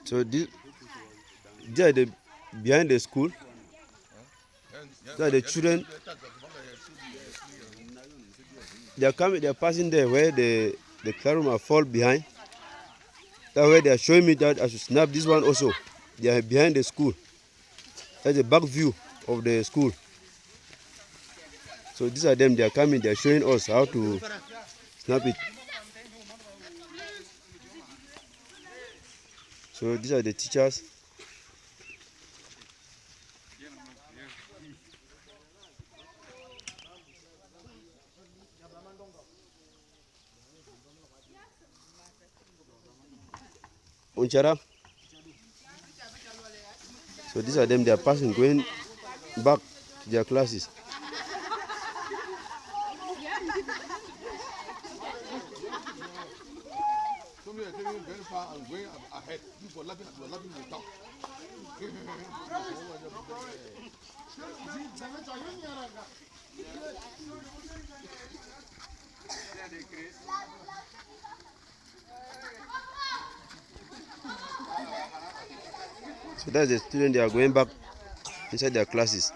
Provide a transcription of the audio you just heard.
So these are the behind the school. These are the children. They are coming. They are passing there where the classroom are fall behind. That's where they are showing me that I should snap this one also. They are behind the school. That's the back view of the school. So these are them. They are coming. They are showing us how to snap it. So these are the teachers. Unchara. So these are them. They are passing, going back to their classes. So that's the students. They are going back inside their classes.